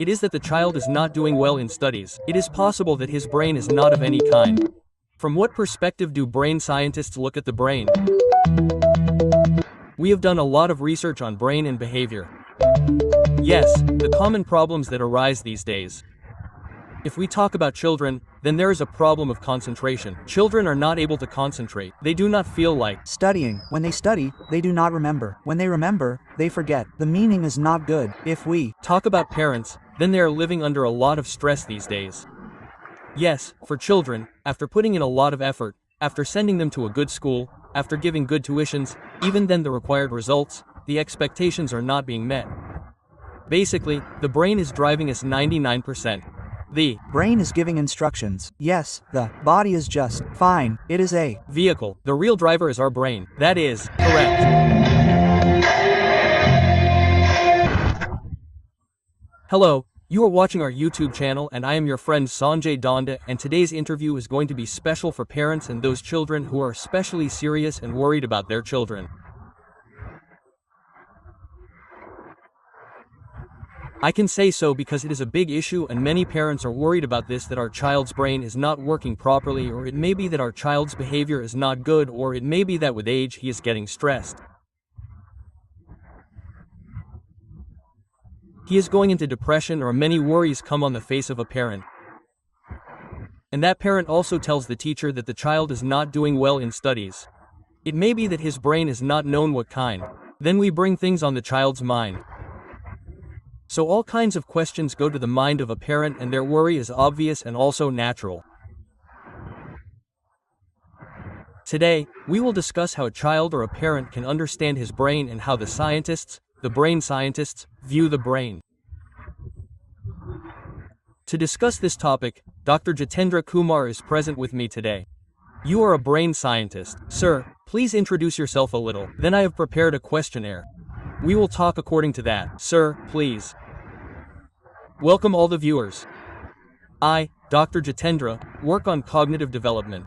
It is that the child is not doing well in studies. It is possible that his brain is not of any kind. From what perspective do brain scientists look at the brain? We have done a lot of research on brain and behavior. Yes, the common problems that arise these days. If we talk about children, then there is a problem of concentration. Children are not able to concentrate. They do not feel like studying. When they study, they do not remember. When they remember, they forget. The meaning is not good. If we talk about parents, then they are living under a lot of stress these days. Yes, for children, after putting in a lot of effort, after sending them to a good school, after giving good tuitions, even then the required results, the expectations are not being met. Basically, the brain is driving us 99%. The brain is giving instructions. Yes, the body is just fine. It is a vehicle. The real driver is our brain. That is correct. Hello, you are watching our YouTube channel and I am your friend Sanjay Donda, and today's interview is going to be special for parents and those children who are especially serious and worried about their children. I can say so because it is a big issue and many parents are worried about this, that our child's brain is not working properly, or it may be that our child's behavior is not good, or it may be that with age he is getting stressed. He is going into depression, or many worries come on the face of a parent. And that parent also tells the teacher that the child is not doing well in studies. It may be that his brain is not known what kind. Then we bring things on the child's mind. So all kinds of questions go to the mind of a parent and their worry is obvious and also natural. Today, we will discuss how a child or a parent can understand his brain and how the scientists, the brain scientists, view the brain. To discuss this topic, Dr. Jeetender Kumar is present with me today. You are a brain scientist. Sir, please introduce yourself a little. Then I have prepared a questionnaire. We will talk according to that. Sir, please. Welcome all the viewers. I, Dr. Jeetendra, work on cognitive development.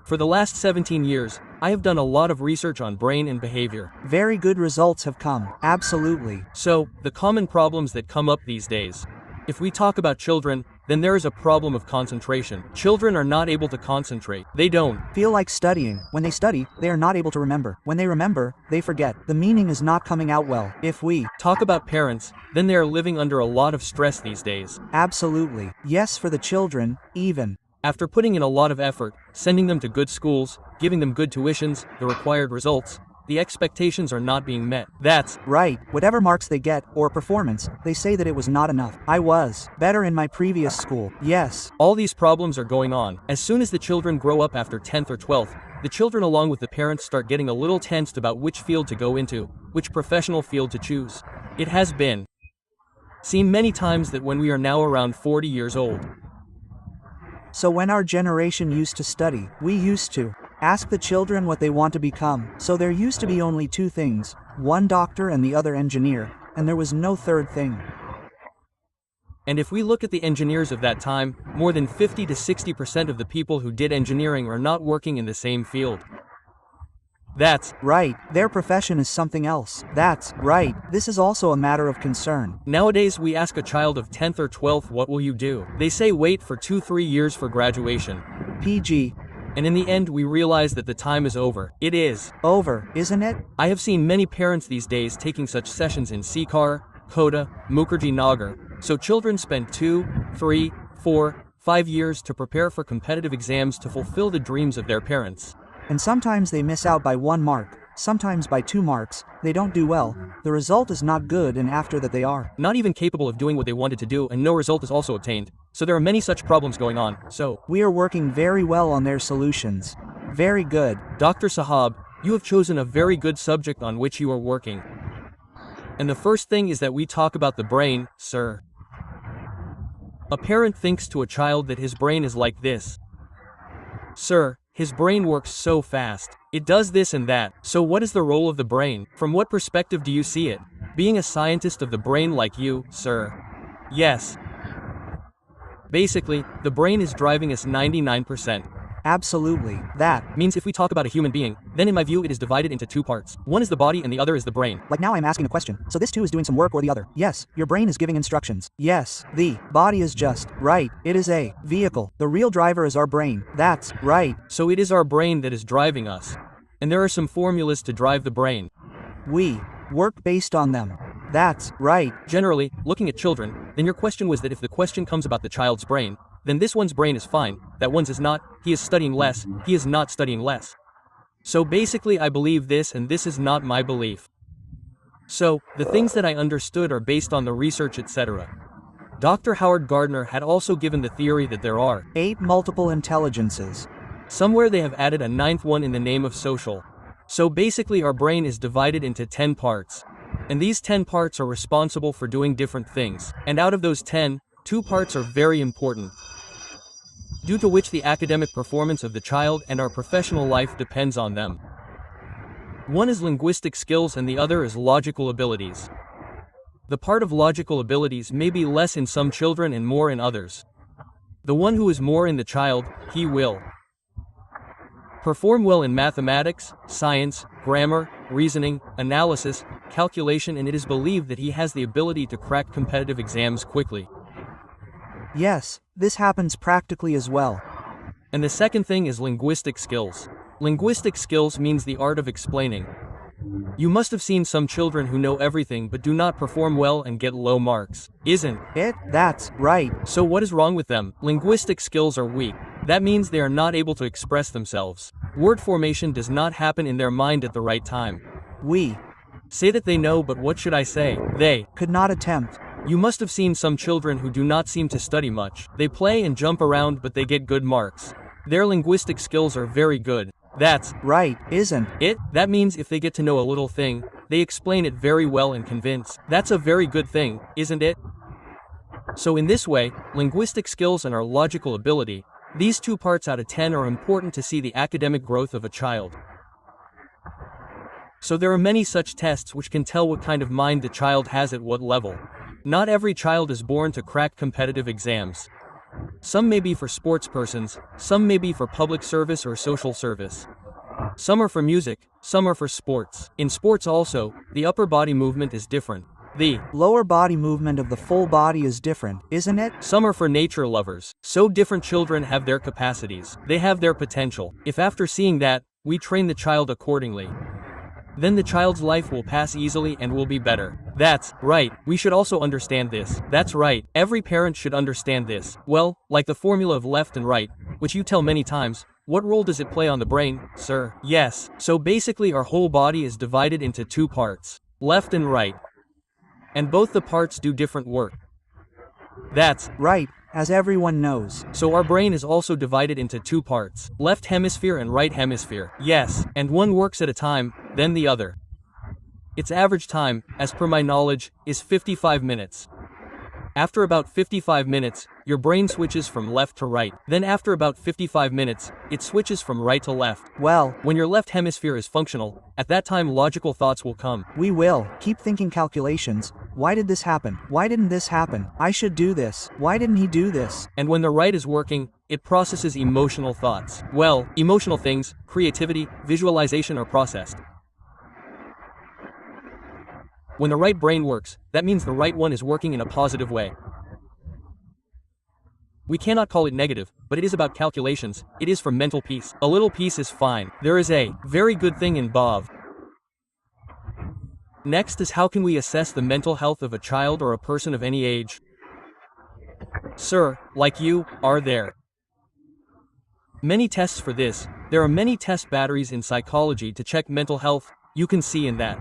For the last 17 years, I have done a lot of research on brain and behavior. Very good results have come. Absolutely. So, the common problems that come up these days. If we talk about children, then there is a problem of concentration. Children are not able to concentrate. They don't feel like studying. When they study, they are not able to remember. When they remember, they forget. The meaning is not coming out well. If we talk about parents, then they are living under a lot of stress these days. Absolutely. Yes, for the children, even after putting in a lot of effort, sending them to good schools, giving them good tuitions, the required results, the expectations are not being met. That's right. Whatever marks they get, or performance, they say that it was not enough. I was better in my previous school. Yes. All these problems are going on. As soon as the children grow up after 10th or 12th, the children along with the parents start getting a little tensed about which field to go into, which professional field to choose. It has been seen many times that when we are now around 40 years old. So when our generation used to study, we used to ask the children what they want to become. So there used to be only two things, one doctor and the other engineer, and there was no third thing. And if we look at the engineers of that time, more than 50 to 60% of the people who did engineering are not working in the same field. That's right. Their profession is something else. That's right. This is also a matter of concern. Nowadays we ask a child of 10th or 12th, what will you do? They say wait for 2-3 years for graduation. PG. And in the end we realize that the time is over. It is over, isn't it? I have seen many parents these days taking such sessions in Sikar, Kota, Mukherjee Nagar. So children spend 2, 3, 4, 5 years to prepare for competitive exams to fulfill the dreams of their parents. And sometimes they miss out by 1 mark, sometimes by 2 marks, they don't do well, the result is not good, and after that they are not even capable of doing what they wanted to do, and no result is also obtained. So there are many such problems going on, so we are working very well on their solutions. Very good. Dr. Sahab, you have chosen a very good subject on which you are working. And the first thing is that we talk about the brain, sir. A parent thinks to a child that his brain is like this. Sir, his brain works so fast. It does this and that. So what is the role of the brain? From what perspective do you see it? Being a scientist of the brain like you, sir. Yes. Basically, the brain is driving us 99%. Absolutely. That means if we talk about a human being, then in my view it is divided into two parts. One is the body and the other is the brain. Like now I'm asking a question. So this too is doing some work or the other? Yes. Your brain is giving instructions. Yes. The body is just right. It is a vehicle. The real driver is our brain. That's right. So it is our brain that is driving us. And there are some formulas to drive the brain. We work based on them. That's right. Generally, looking at children, then your question was that if the question comes about the child's brain, then this one's brain is fine, that one's is not, he is studying less, he is not studying less. So basically I believe this and this is not my belief. So, the things that I understood are based on the research etc. Dr. Howard Gardner had also given the theory that there are 8 multiple intelligences. Somewhere they have added a 9th one in the name of social. So basically our brain is divided into 10 parts. And these 10 parts are responsible for doing different things. And out of those 10, 2 parts are very important, due to which the academic performance of the child and our professional life depends on them. One is linguistic skills and the other is logical abilities. The part of logical abilities may be less in some children and more in others. The one who is more in the child, he will perform well in mathematics, science, grammar, reasoning, analysis, calculation, and it is believed that he has the ability to crack competitive exams quickly. Yes, this happens practically as well. And the second thing is linguistic skills. Linguistic skills means the art of explaining. You must have seen some children who know everything but do not perform well and get low marks, isn't it? That's right. So what is wrong with them? Linguistic skills are weak. That means they are not able to express themselves. Word formation does not happen in their mind at the right time. We say that they know, but what should I say? They could not attempt. You must have seen some children who do not seem to study much. They play and jump around but they get good marks. Their linguistic skills are very good. That's right, isn't it? That means if they get to know a little thing, they explain it very well and convince. That's a very good thing, isn't it? So in this way, linguistic skills and our logical ability, these 2 parts out of 10 are important to see the academic growth of a child. So there are many such tests which can tell what kind of mind the child has at what level. Not every child is born to crack competitive exams. Some may be for sports persons, some may be for public service or social service. Some are for music, some are for sports. In sports also, the upper body movement is different. The lower body movement of the full body is different, isn't it? Some are for nature lovers. So different children have their capacities. They have their potential. If after seeing that, we train the child accordingly, then the child's life will pass easily and will be better. That's right. We should also understand this. That's right. Every parent should understand this. Well, like the formula of left and right, which you tell many times, what role does it play on the brain, sir? Yes. So basically our whole body is divided into 2 parts, left and right. And both the parts do different work. That's right, as everyone knows. So our brain is also divided into 2 parts, left hemisphere and right hemisphere. Yes, and one works at a time, then the other. Its average time, as per my knowledge, is 55 minutes. After about 55 minutes, your brain switches from left to right. Then after about 55 minutes, it switches from right to left. Well, when your left hemisphere is functional, at that time logical thoughts will come. We will keep thinking calculations. Why did this happen? Why didn't this happen? I should do this. Why didn't he do this? And when the right is working, it processes emotional thoughts. Well, emotional things, creativity, visualization are processed. When the right brain works, that means the right one is working in a positive way. We cannot call it negative, but it is about calculations. It is for mental peace. A little peace is fine. There is a very good thing in Bob. Next is how can we assess the mental health of a child or a person of any age? Sir, like you, are there many tests for this? There are many test batteries in psychology to check mental health. You can see in that.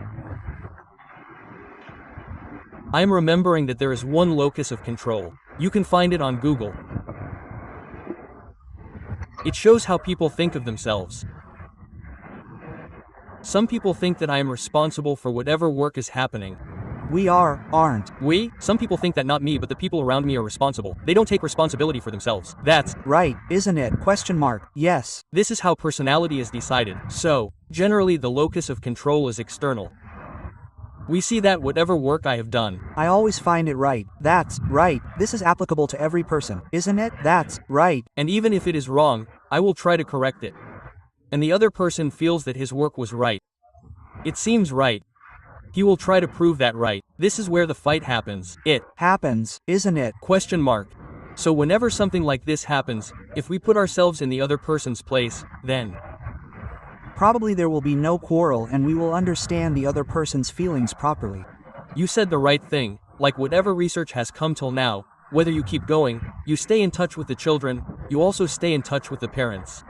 I am remembering that there is one locus of control. You can find it on Google. It shows how people think of themselves. Some people think that I am responsible for whatever work is happening. We aren't. We? Some people think that not me but the people around me are responsible. They don't take responsibility for themselves. That's right, isn't it? Question mark. Yes. This is how personality is decided. So, generally the locus of control is external. We see that whatever work I have done, I always find it right. That's right. This is applicable to every person, isn't it? That's right. And even if it is wrong, I will try to correct it. And the other person feels that his work was right. It seems right. He will try to prove that right. This is where the fight happens. It happens, isn't it? question mark. So whenever something like this happens, if we put ourselves in the other person's place, then Probably there will be no quarrel and we will understand the other person's feelings properly. you said the right thing. Like whatever research has come till now, whether you keep going, you stay in touch with the children, you also stay in touch with the parents.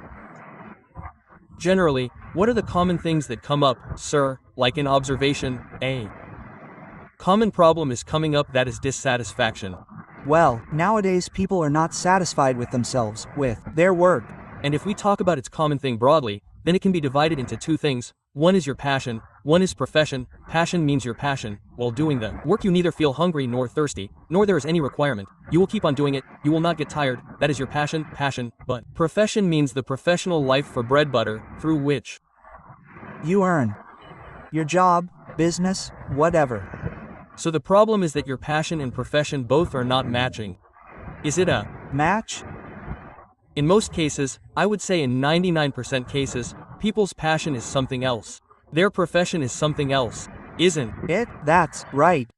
Generally, what are the common things that come up, sir? Like in observation, a common problem is coming up, that is dissatisfaction. Well, nowadays people are not satisfied with themselves, with their work. And if we talk about its common thing broadly, then it can be divided into two things. One is your passion, one is profession. Passion means your passion. While doing the work you neither feel hungry nor thirsty, nor there is any requirement. You will keep on doing it, you will not get tired, that is your passion. But profession means the professional life for bread butter, through which you earn your job, business, whatever. So the problem is that your passion and profession both are not matching. Is it a match? In most cases, I would say in 99% cases, people's passion is something else. Their profession is something else, isn't it? That's right.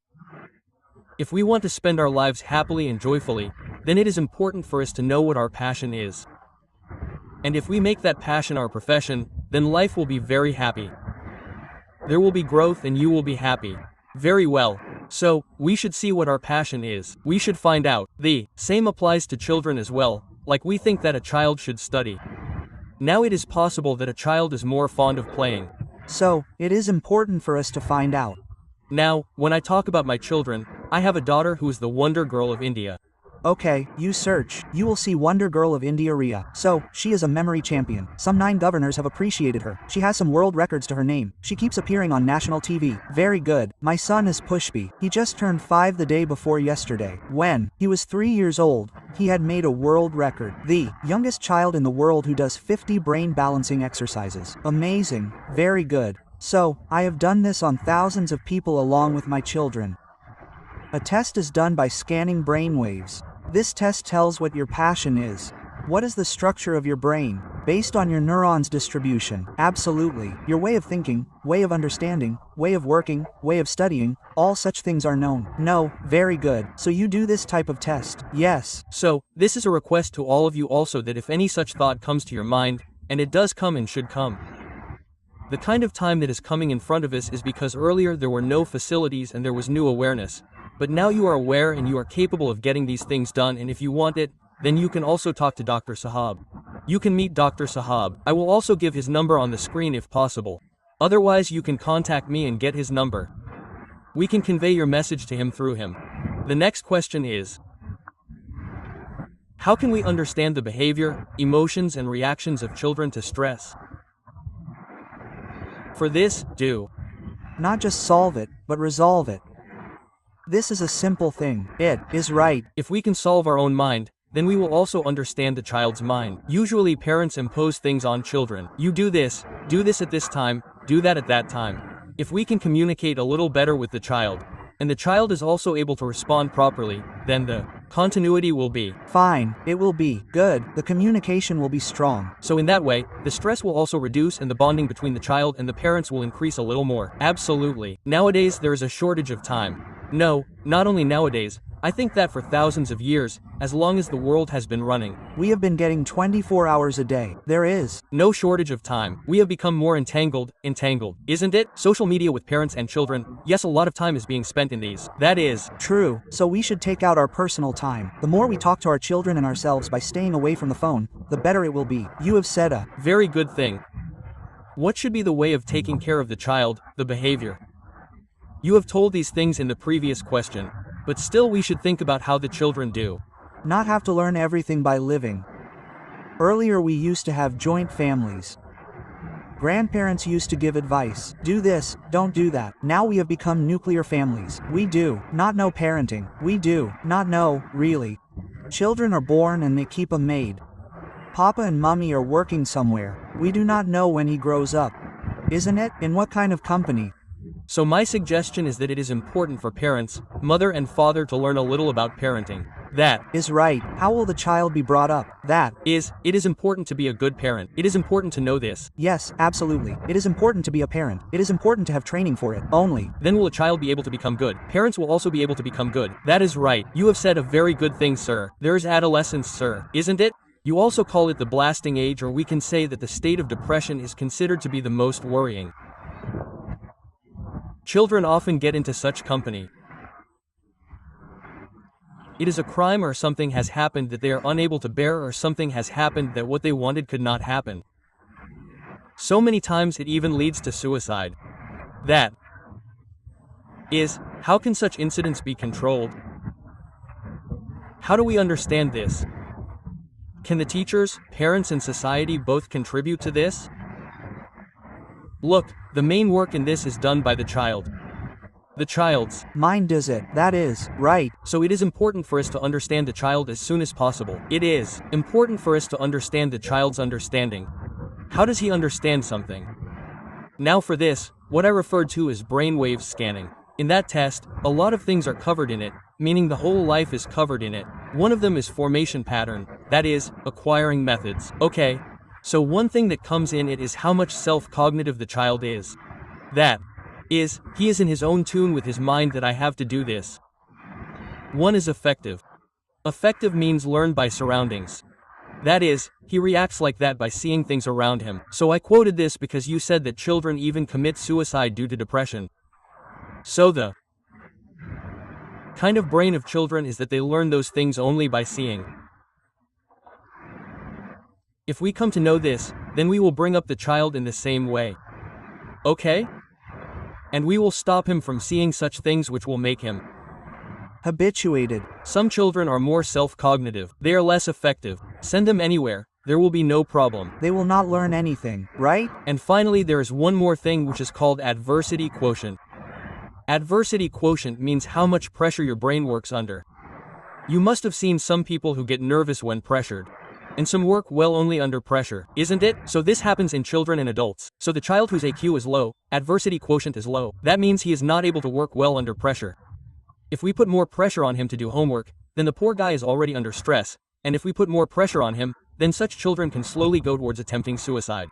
If we want to spend our lives happily and joyfully, then it is important for us to know what our passion is. And if we make that passion our profession, then life will be very happy. There will be growth and you will be happy. Very well. So, we should see what our passion is. We should find out. The same applies to children as well. Like we think that a child should study. Now it is possible that a child is more fond of playing. So, it is important for us to find out. Now, when I talk about my children, I have a daughter who is the Wonder Girl of India. Okay, you search. You will see Wonder Girl of India Ria. So, she is a memory champion. Some 9 governors have appreciated her. She has some world records to her name. She keeps appearing on national TV. Very good. My son is Pushpi. He just turned 5 the day before yesterday. When he was 3 years old, he had made a world record. The youngest child in the world who does 50 brain balancing exercises. Amazing. Very good. So, I have done this on thousands of people along with my children. A test is done by scanning brain waves. This test tells what your passion is. What is the structure of your brain? Based on your neurons distribution. Absolutely. Your way of thinking, way of understanding, way of working, way of studying, all such things are known. No, very good. So you do this type of test? Yes. So, this is a request to all of you also that if any such thought comes to your mind, and it does come and should come. The kind of time that is coming in front of us is because earlier there were no facilities and there was new awareness. But now you are aware and you are capable of getting these things done, and if you want it, then you can also talk to Dr. Sahab. You can meet Dr. Sahab. I will also give his number on the screen if possible. Otherwise you can contact me and get his number. We can convey your message to him through him. The next question is, how can we understand the behavior, emotions and reactions of children to stress? For this, do not just solve it, but resolve it. This is a simple thing. It is right. If we can solve our own mind, then we will also understand the child's mind. Usually parents impose things on children. You do this at this time, do that at that time. If we can communicate a little better with the child, and the child is also able to respond properly, then the continuity will be fine. It will be good. The communication will be strong. So in that way, the stress will also reduce and the bonding between the child and the parents will increase a little more. Absolutely. Nowadays there is a shortage of time. No, not only nowadays, I think that for thousands of years, as long as the world has been running, we have been getting 24 hours a day. There is no shortage of time. We have become more entangled, isn't it? Social media with parents and children, yes, a lot of time is being spent in these. That is true. So we should take out our personal time. The more we talk to our children and ourselves by staying away from the phone, the better it will be. You have said a very good thing. What should be the way of taking care of the child, the behavior? You have told these things in the previous question, but still we should think about how the children do not have to learn everything by living. Earlier we used to have joint families. Grandparents used to give advice. Do this, don't do that. Now we have become nuclear families. We do not know parenting. We do not know, really. Children are born and they keep a maid. Papa and Mummy are working somewhere. We do not know when he grows up. Isn't it? In what kind of company? So my suggestion is that it is important for parents, mother and father to learn a little about parenting. That is right. How will the child be brought up? That is, it is important to be a good parent. It is important to know this. yes, absolutely. It is important to be a parent. It is important to have training for it. Only. Then will a child be able to become good. Parents will also be able to become good. That is right. You have said a very good thing, sir. There's adolescence, sir. Isn't it? You also call it the blasting age, or we can say that the state of depression is considered to be the most worrying. Children often get into such company. It is a crime, or something has happened that they are unable to bear, or something has happened that what they wanted could not happen. So many times it even leads to suicide. That is, how can such incidents be controlled? How do we understand this? Can the teachers, parents, and society both contribute to this? Look, the main work in this is done by the child. The child's mind does it. That is right. So it is important for us to understand the child as soon as possible. It is important for us to understand the child's understanding. How does he understand something? Now for this, what I referred to as brainwave scanning. In that test, a lot of things are covered in it, meaning the whole life is covered in it. One of them is formation pattern, that is, acquiring methods. Okay, so one thing that comes in it is how much self-cognitive the child is. That is, he is in his own tune with his mind that I have to do this. One is affective. Affective means learned by surroundings. That is, he reacts like that by seeing things around him. So I quoted this because you said that children even commit suicide due to depression. So the kind of brain of children is that they learn those things only by seeing. If we come to know this, then we will bring up the child in the same way. Okay? And we will stop him from seeing such things which will make him habituated. Some children are more self-cognitive. They are less effective. Send them anywhere. There will be no problem. They will not learn anything, right? And finally, there is one more thing which is called adversity quotient. Adversity quotient means how much pressure your brain works under. You must have seen some people who get nervous when pressured. And some work well only under pressure, isn't it? So this happens in children and adults. So the child whose AQ is low, adversity quotient is low. That means he is not able to work well under pressure. If we put more pressure on him to do homework, then the poor guy is already under stress. And if we put more pressure on him, then such children can slowly go towards attempting suicide.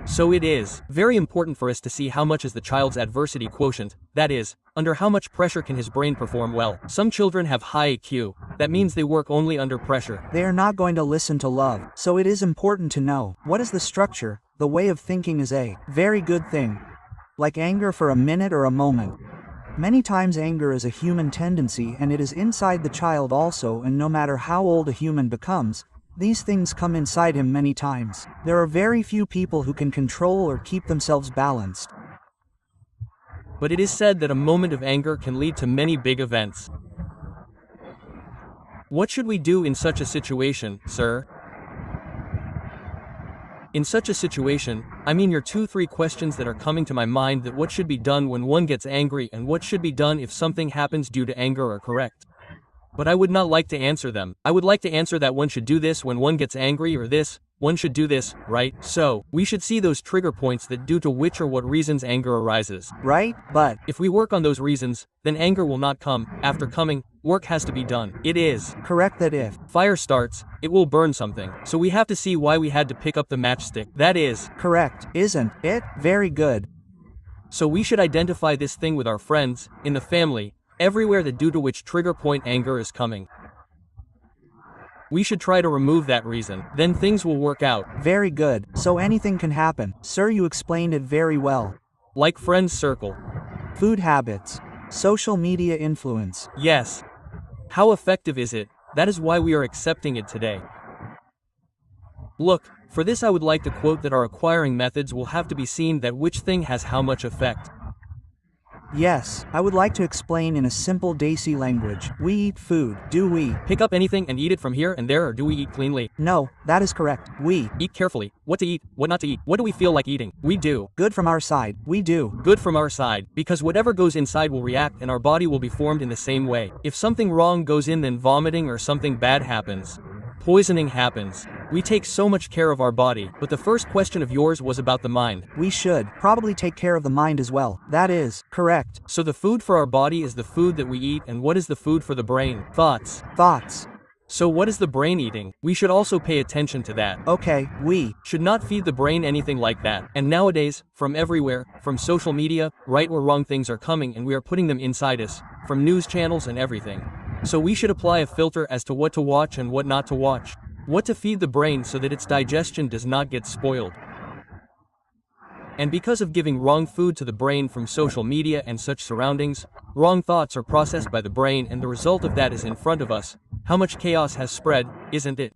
So it is very important for us to see how much is the child's adversity quotient, that is, under how much pressure can his brain perform well. Some children have high IQ, that means they work only under pressure. They are not going to listen to love, so it is important to know what is the structure. The way of thinking is a very good thing. Like anger for a minute or a moment. Many times anger is a human tendency and it is inside the child also, and no matter how old a human becomes, these things come inside him many times. There are very few people who can control or keep themselves balanced. But it is said that a moment of anger can lead to many big events. What should we do in such a situation, sir? In such a situation, I mean your 2-3 questions that are coming to my mind, that what should be done when one gets angry and what should be done if something happens due to anger are correct. But I would not like to answer them. I would like to answer that one should do this when one gets angry, or this, one should do this, right? So, we should see those trigger points that due to which or what reasons anger arises. Right? But if we work on those reasons, then anger will not come. After coming, work has to be done. It is correct that if fire starts, it will burn something. So we have to see why we had to pick up the matchstick. That is correct, isn't it? Very good. So we should identify this thing with our friends, in the family, everywhere, that due to which trigger point anger is coming. We should try to remove that reason, then things will work out. Very good. So anything can happen. Sir, you explained it very well. Like friends circle. Food habits. Social media influence. Yes. How effective is it? That is why we are accepting it today. Look, for this I would like to quote that our acquiring methods will have to be seen, that which thing has how much effect. Yes, I would like to explain in a simple Desi language. We eat food. Do we pick up anything and eat it from here and there, or do we eat cleanly? No, that is correct. We eat carefully. What to eat, what not to eat. What do we feel like eating? We do. Good from our side. We do. Good from our side. Because whatever goes inside will react, and our body will be formed in the same way. If something wrong goes in, then vomiting or something bad happens. Poisoning happens. We take so much care of our body, but the first question of yours was about the mind. We should probably take care of the mind as well. That is correct. So the food for our body is the food that we eat, and what is the food for the brain? Thoughts. Thoughts. So what is the brain eating? We should also pay attention to that. Okay, we Should not feed the brain anything like that. And nowadays, from everywhere, from social media, right or wrong things are coming and we are putting them inside us, from news channels and everything. So we should apply a filter as to what to watch and what not to watch. What to feed the brain so that its digestion does not get spoiled. And because of giving wrong food to the brain from social media and such surroundings, wrong thoughts are processed by the brain and the result of that is in front of us. How much chaos has spread, isn't it?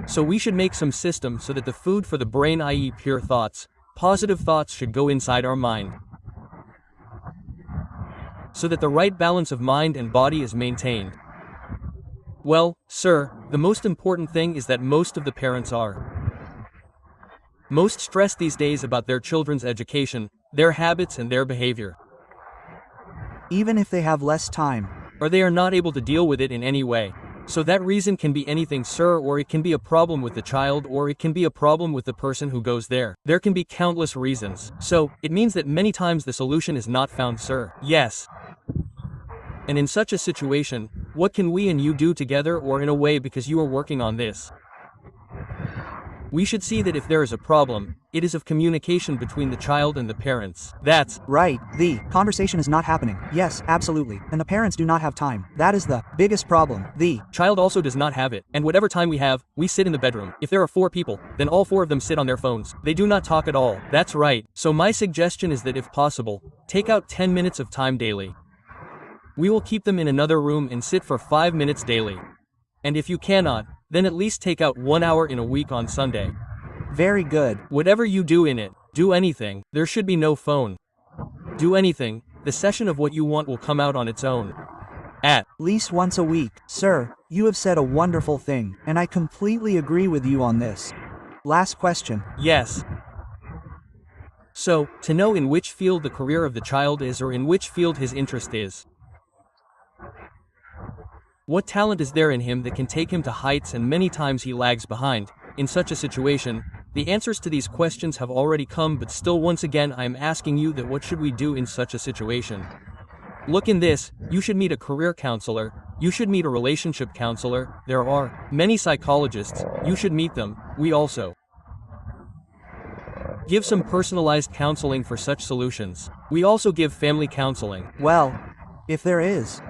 So we should make some system so that the food for the brain, i.e. pure thoughts, positive thoughts should go inside our mind. So that the right balance of mind and body is maintained. Well, sir, the most important thing is that most of the parents are most stressed these days about their children's education, their habits and their behavior. even if they have less time. Or they are not able to deal with it in any way. So that reason can be anything, sir, or it can be a problem with the child, or it can be a problem with the person who goes there. There can be countless reasons. So, it means that many times the solution is not found, sir. Yes. And in such a situation, what can we and you do together or in a way because you are working on this? We should see that if there is a problem, it is of communication between the child and the parents. That's right. The conversation is not happening. Yes, absolutely. And the parents do not have time. That is the biggest problem. The child also does not have it. And whatever time we have, we sit in the bedroom. If there are 4 people, then all 4 of them sit on their phones. They do not talk at all. That's right. So my suggestion is that if possible, take out 10 minutes of time daily. We will keep them in another room and sit for 5 minutes daily. And if you cannot, then at least take out 1 hour in a week on Sunday. Very good. Whatever you do in it, do anything, there should be no phone. Do anything, the session of what you want will come out on its own. At least once a week. Sir, you have said a wonderful thing, and I completely agree with you on this. Last question. Yes. So, to know in which field the career of the child is or in which field his interest is. What talent is there in him that can take him to heights and many times he lags behind? In such a situation, the answers to these questions have already come, but still once again I am asking you that what should we do in such a situation? Look in this, you should meet a career counselor, you should meet a relationship counselor, there are many psychologists, you should meet them, we also give some personalized counseling for such solutions. We also give family counseling. Well, if there is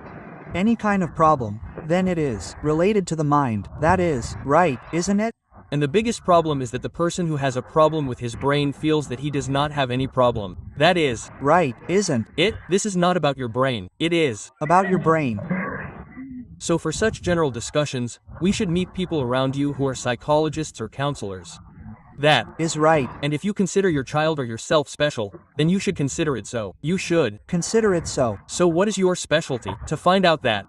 any kind of problem, then it is related to the mind. That is right, isn't it? And the biggest problem is that the person who has a problem with his brain feels that he does not have any problem. That is right, isn't it? This is not about your brain. It is about your brain. So for such general discussions, we should meet people around you who are psychologists or counselors. That is right. And if you consider your child or yourself special, then you should consider it so. You should consider it so. So what is your specialty? To find out that,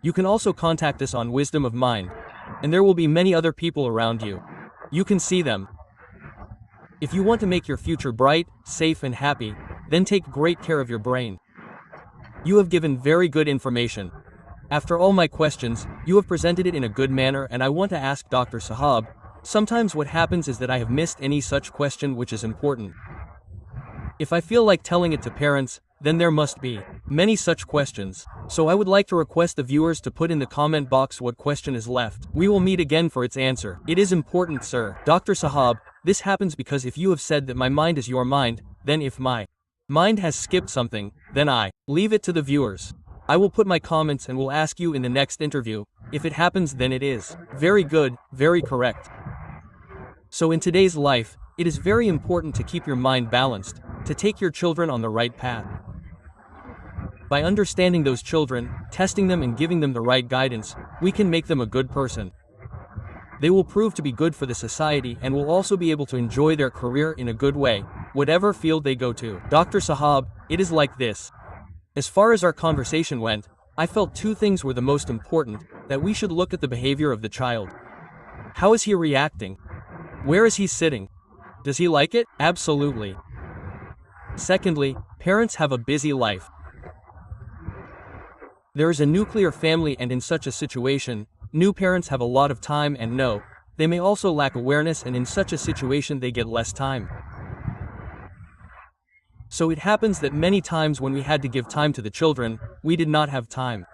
you can also contact us on Wisdom of Mind. And there will be many other people around you. You can see them. If you want to make your future bright, safe and happy, then take great care of your brain. You have given very good information. After all my questions, you have presented it in a good manner, and I want to ask Dr. Sahab, sometimes what happens is that I have missed any such question which is important. If I feel like telling it to parents, then there must be many such questions. So I would like to request the viewers to put in the comment box what question is left. We will meet again for its answer. It is important, sir. Dr. Sahab, this happens because if you have said that my mind is your mind, then if my mind has skipped something, then I leave it to the viewers. I will put my comments and will ask you in the next interview. If it happens, then it is very good, very correct. So in today's life, it is very important to keep your mind balanced, to take your children on the right path. By understanding those children, testing them and giving them the right guidance, we can make them a good person. They will prove to be good for the society and will also be able to enjoy their career in a good way, whatever field they go to. Dr. Sahab, it is like this. As far as our conversation went, I felt 2 things were the most important, that we should look at the behavior of the child. How is he reacting? Where is he sitting? Does he like it? Absolutely. Secondly, parents have a busy life. There is a nuclear family, and in such a situation, New parents have a lot of time and no, they may also lack awareness, and in such a situation they get less time. So it happens that many times when we had to give time to the children, we did not have time.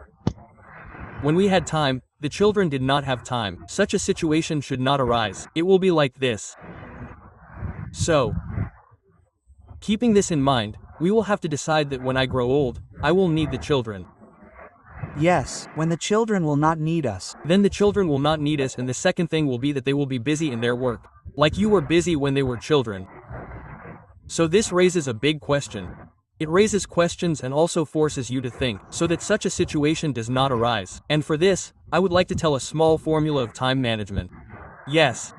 When we had time, the children did not have time. Such a situation should not arise. It will be like this. So, keeping this in mind, we will have to decide that when I grow old, I will need the children. Yes, when the children will not need us. Then the children will not need us, and the second thing will be that they will be busy in their work, like you were busy when they were children. So this raises a big question. It raises questions and also forces you to think, so that such a situation does not arise. And for this, I would like to tell a small formula of time management. Yes.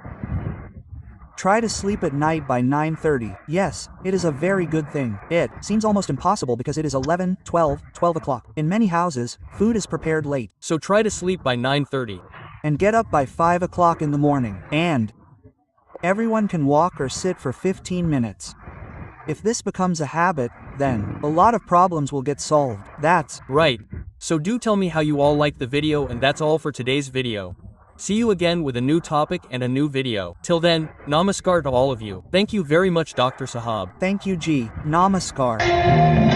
Try to sleep at night by 9:30. Yes, it is a very good thing. It seems almost impossible because it is 11, 12 o'clock. In many houses, food is prepared late. So try to sleep by 9:30. And get up by 5 o'clock in the morning. And everyone can walk or sit for 15 minutes. If this becomes a habit, then a lot of problems will get solved. That's right. So do tell me how you all liked the video, and that's all for today's video. See you again with a new topic and a new video. Till then, namaskar to all of you. Thank you very much, Dr. Sahab. Thank you, G. Namaskar.